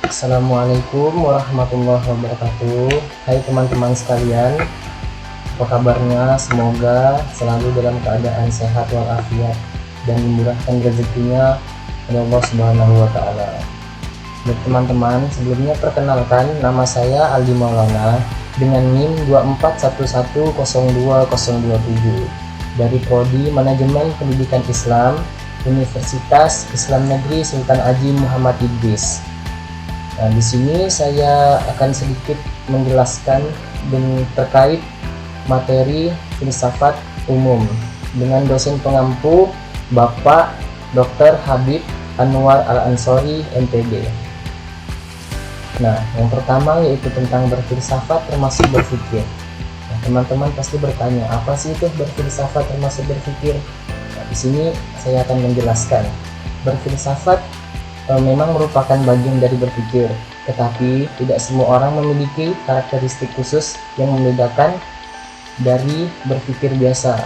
Assalamualaikum warahmatullahi wabarakatuh. Hai teman-teman sekalian, apa kabarnya? Semoga selalu dalam keadaan sehat walafiat dan dimurahkan rezekinya oleh Allah Subhanahu wa Ta'ala. Baik teman-teman, sebelumnya perkenalkan, nama saya Aldi Maulana dengan NIM 241102027 dari Prodi Manajemen Pendidikan Islam, Universitas Islam Negeri Sultan Haji Muhammad Idris. Nah, di sini saya akan sedikit menjelaskan terkait materi filsafat umum dengan dosen pengampu Bapak Dr. Habib Anwar Al-Ansori, MPD. Nah, yang pertama yaitu tentang berfilsafat termasuk berpikir. Nah, teman-teman pasti bertanya, apa sih itu berfilsafat termasuk berpikir? Nah, di sini saya akan menjelaskan. Berfilsafat memang merupakan bagian dari berpikir, tetapi tidak semua orang memiliki karakteristik khusus yang membedakan dari berpikir biasa.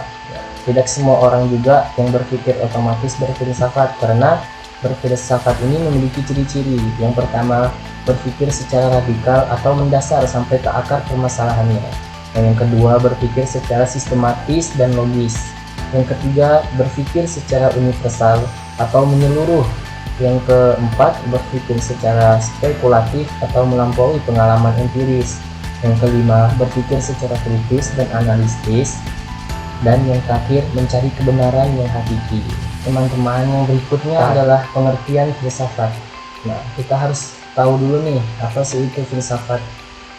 Tidak semua orang juga yang berpikir otomatis berfilsafat, karena berfilsafat ini memiliki ciri-ciri. Yang pertama, berpikir secara radikal atau mendasar sampai ke akar permasalahannya. Dan yang kedua, berpikir secara sistematis dan logis. Yang ketiga, berpikir secara universal atau menyeluruh. Yang keempat, berpikir secara spekulatif atau melampaui pengalaman empiris. Yang kelima, berpikir secara kritis dan analitis. Dan yang terakhir, mencari kebenaran yang hakiki. Teman-teman, yang berikutnya adalah pengertian filsafat. Nah, kita harus tahu dulu nih, apa sih itu filsafat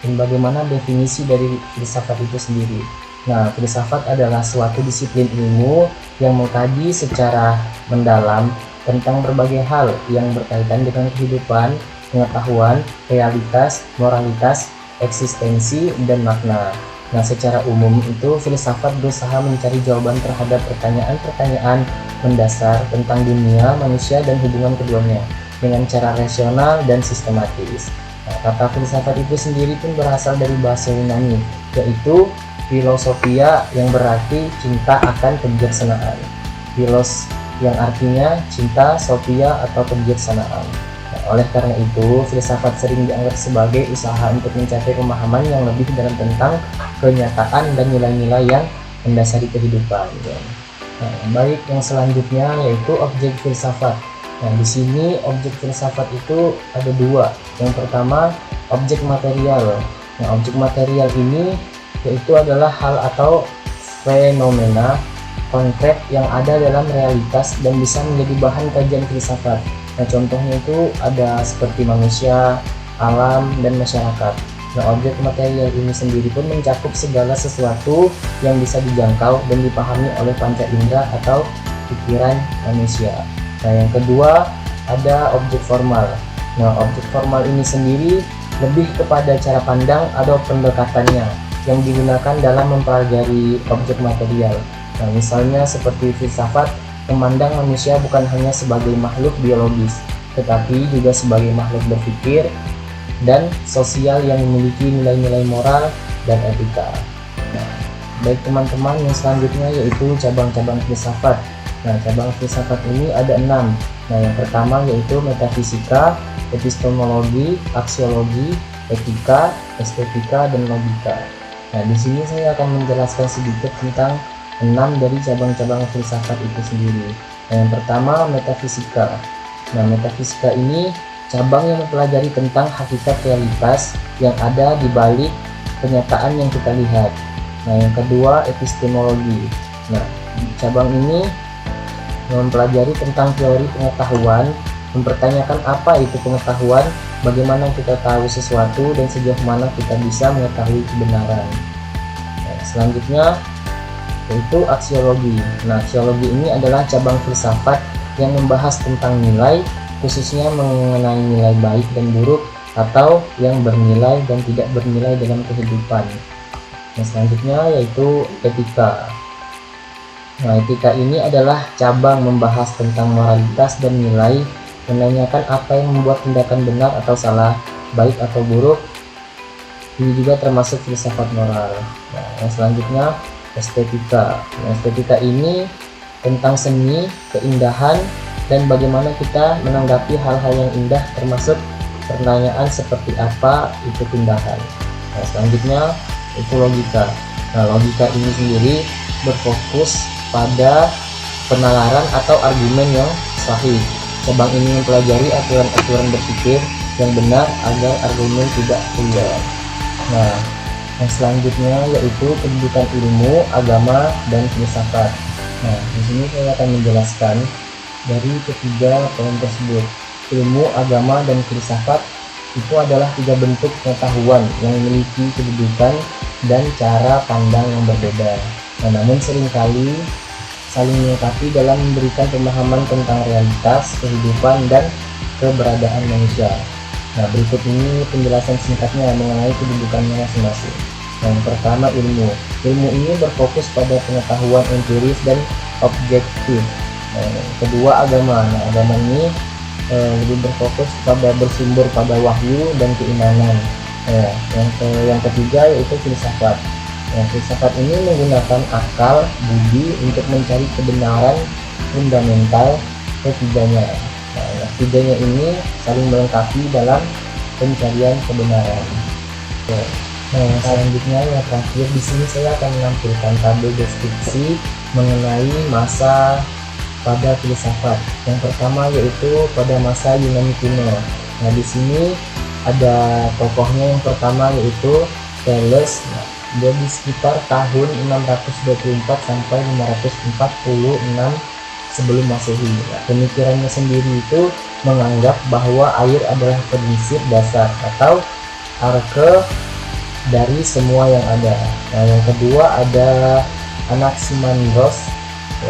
dan bagaimana definisi dari filsafat itu sendiri. Nah, filsafat adalah suatu disiplin ilmu yang mengkaji secara mendalam tentang berbagai hal yang berkaitan dengan kehidupan, pengetahuan, realitas, moralitas, eksistensi, dan makna. Nah, secara umum itu filsafat berusaha mencari jawaban terhadap pertanyaan-pertanyaan mendasar tentang dunia, manusia, dan hubungan keduanya dengan cara rasional dan sistematis. Nah, kata filsafat itu sendiri pun berasal dari bahasa Yunani, yaitu filosofia, yang berarti cinta akan kebijaksanaan. Filos yang artinya cinta, sophia atau kebijaksanaan. Nah, oleh karena itu, filsafat sering dianggap sebagai usaha untuk mencapai pemahaman yang lebih dalam tentang kenyataan dan nilai-nilai yang mendasari kehidupan. Nah, baik, yang selanjutnya yaitu objek filsafat. Nah, di sini objek filsafat itu ada dua. Yang pertama, objek material. Nah, objek material ini yaitu adalah hal atau fenomena konkret yang ada dalam realitas dan bisa menjadi bahan kajian filsafat. Nah, contohnya itu ada seperti manusia, alam, dan masyarakat. Nah, objek material ini sendiri pun mencakup segala sesuatu yang bisa dijangkau dan dipahami oleh panca indera atau pikiran manusia. Nah, yang kedua ada objek formal. Nah, objek formal ini sendiri lebih kepada cara pandang atau pendekatannya yang digunakan dalam mempelajari objek material. Nah, misalnya seperti filsafat memandang manusia bukan hanya sebagai makhluk biologis, tetapi juga sebagai makhluk berpikir dan sosial yang memiliki nilai-nilai moral dan etika. Nah, baik teman-teman, yang selanjutnya yaitu cabang-cabang filsafat. Nah, cabang filsafat ini ada 6. Nah, yang pertama yaitu metafisika, epistemologi, aksiologi, etika, estetika, dan logika. Nah, di sini saya akan menjelaskan sedikit tentang 6 dari cabang-cabang filsafat itu sendiri. Nah, yang pertama metafisika. Nah, metafisika ini cabang yang mempelajari tentang hakikat realitas yang ada di balik kenyataan yang kita lihat. Nah, yang kedua epistemologi. Nah, cabang ini mempelajari tentang teori pengetahuan, mempertanyakan apa itu pengetahuan, bagaimana kita tahu sesuatu, dan sejauh mana kita bisa mengetahui kebenaran. Nah, selanjutnya yaitu aksiologi. Nah, aksiologi ini adalah cabang filsafat yang membahas tentang nilai, khususnya mengenai nilai baik dan buruk atau yang bernilai dan tidak bernilai dalam kehidupan. Nah, selanjutnya yaitu etika. Nah, etika ini adalah cabang membahas tentang moralitas dan nilai, menanyakan apa yang membuat tindakan benar atau salah, baik atau buruk. Ini juga termasuk filsafat moral. Nah, yang selanjutnya estetika. Nah, estetika ini tentang seni, keindahan, dan bagaimana kita menanggapi hal-hal yang indah, termasuk pertanyaan seperti apa itu tindakan. Nah, selanjutnya itu logika. Nah, logika ini sendiri berfokus pada penalaran atau argumen yang sahih. Cabang ini mempelajari aturan-aturan berpikir yang benar agar argumen tidak vulgar. Nah, yang selanjutnya yaitu pendidikan ilmu, agama, dan filsafat. Nah, di sini saya akan menjelaskan dari ketiga poin tersebut. Ilmu, agama, dan filsafat itu adalah tiga bentuk pengetahuan yang memiliki kedudukan dan cara pandang yang berbeda. Nah, namun seringkali saling melengkapi dalam memberikan pemahaman tentang realitas, kehidupan, dan keberadaan manusia. Nah, berikut ini penjelasan singkatnya mengenai kedudukannya masing-masing. Yang pertama, ilmu. Ilmu ini berfokus pada pengetahuan empiris dan objektif. Kedua, agama. Nah, agama ini lebih berfokus pada bersumber pada wahyu dan keimanan. Yang ketiga yaitu filsafat. Filsafat ini menggunakan akal budi untuk mencari kebenaran fundamental ketiganya. Nah, ketiganya ini saling melengkapi dalam pencarian kebenaran. Nah, yang selanjutnya yang terakhir di sini saya akan menampilkan tabel deskripsi mengenai masa pada filsafat. Yang pertama yaitu pada masa Yunani kuno. Nah, di sini ada tokohnya. Yang pertama yaitu Thales. Nah, dia di sekitar tahun 624 sampai 546 sebelum Masehi. Nah, pemikirannya sendiri itu menganggap bahwa air adalah prinsip dasar atau arke dari semua yang ada. Nah, yang kedua ada Anaximandros,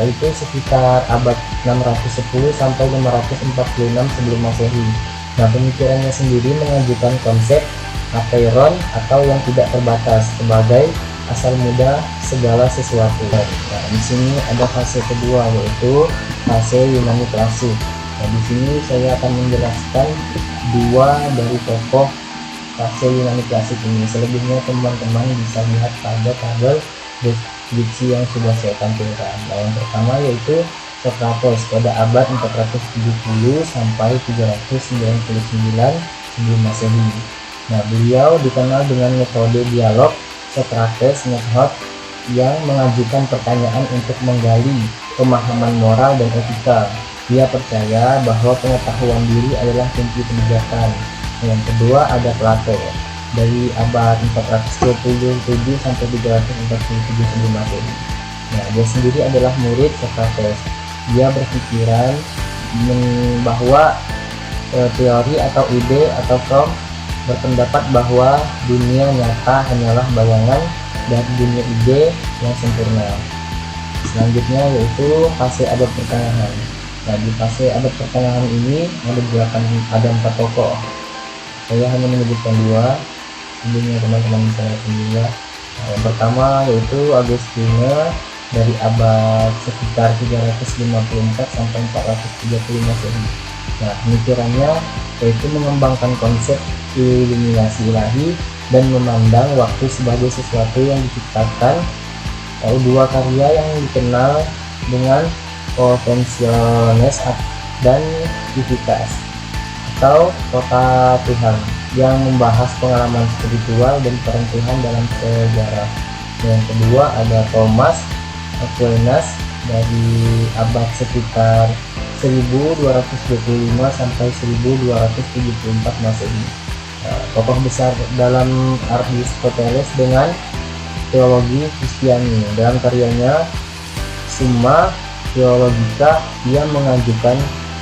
yaitu sekitar abad 610 sampai 546 sebelum Masehi. Nah, pemikirannya sendiri mengajukan konsep apeiron atau yang tidak terbatas sebagai asal mula segala sesuatu. Nah, di sini ada fase kedua yaitu fase Yunani klasik. Nah, di sini saya akan menjelaskan dua dari tokoh fase Yunani klasik ini. Selebihnya teman-teman bisa lihat pada tabel deskripsi yang sudah saya tampilkan. Nah, yang pertama yaitu Socrates pada abad 470 sampai 399 sebelum Masehi. Nah, beliau dikenal dengan metode dialog Socrates method yang mengajukan pertanyaan untuk menggali pemahaman moral dan etika. Dia percaya bahwa pengetahuan diri adalah kunci kebijakan. Yang kedua ada Plato dari abad 427 sampai 347 sebelum Masehi. Nah, dia sendiri adalah murid Socrates. Dia berpikiran bahwa teori atau ide atau berpendapat bahwa dunia nyata hanyalah bayangan dari dunia ide yang sempurna. Selanjutnya yaitu fase abad pertengahan. Nah, di fase abad pertengahan ini ada 4 tokoh. Saya hanya menyebutkan 2, sebelumnya teman-teman bisa lihat juga. Nah, yang pertama yaitu Augustine dari abad sekitar 354 sampai 430 Masehi. Nah, pemikirannya yaitu mengembangkan konsep iluminasi ilahi dan memandang waktu sebagai sesuatu yang diciptakan. Dua karya yang dikenal dengan Potentiationes dan Civitas atau Kota Tuhan yang membahas pengalaman spiritual dan peran Tuhan dalam sejarah. Yang kedua ada Thomas Aquinas dari abad sekitar 1225 sampai 1274 Masehi. Tokoh besar dalam Aristoteles dengan teologi Kristiani. Dalam karyanya Summa Theologica, dia mengajukan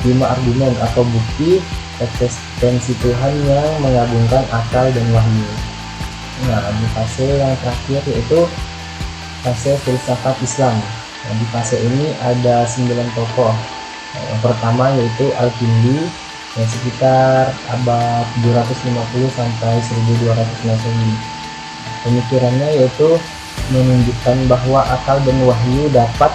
5 argumen atau bukti eksistensi Tuhan yang menggabungkan akal dan wahyu. Nah, di fase yang terakhir yaitu fase filsafat Islam. Nah, di fase ini ada 9 tokoh. Yang pertama yaitu Al-Kindi yang sekitar abad 750 sampai 1200 Masehi. Pemikirannya yaitu menunjukkan bahwa akal dan wahyu dapat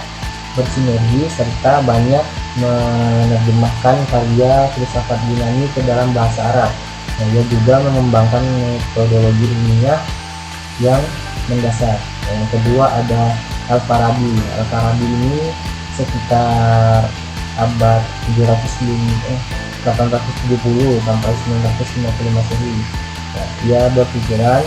bersinergi serta banyak menerjemahkan karya filsafat Yunani ke dalam bahasa Arab. Nah, dia juga mengembangkan metodologi ilmiah yang mendasar. Yang kedua ada Al-Farabi. Al-Farabi ini sekitar abad 870 sampai 955 Masehi. Nah, ia berpikiran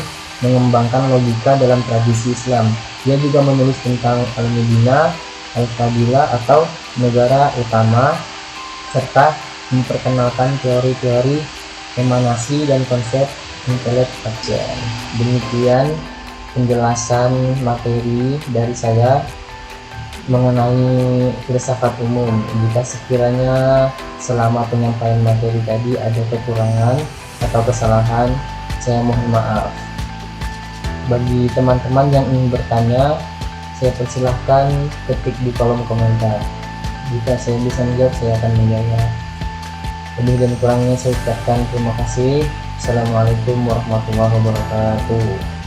mengembangkan logika dalam tradisi Islam. Dia juga menulis tentang Al-Madinah, Al-Fadilah atau negara utama, serta memperkenalkan teori-teori emanasi dan konsep intelek action. Demikian penjelasan materi dari saya mengenai filsafat umum. Jika sekiranya selama penyampaian materi tadi ada kekurangan atau kesalahan, saya mohon maaf. Bagi teman-teman yang ingin bertanya, saya persilahkan ketik di kolom komentar. Jika saya bisa menjawab, saya akan menjawab. Lebih dan kurangnya saya ucapkan terima kasih. Assalamualaikum warahmatullahi wabarakatuh.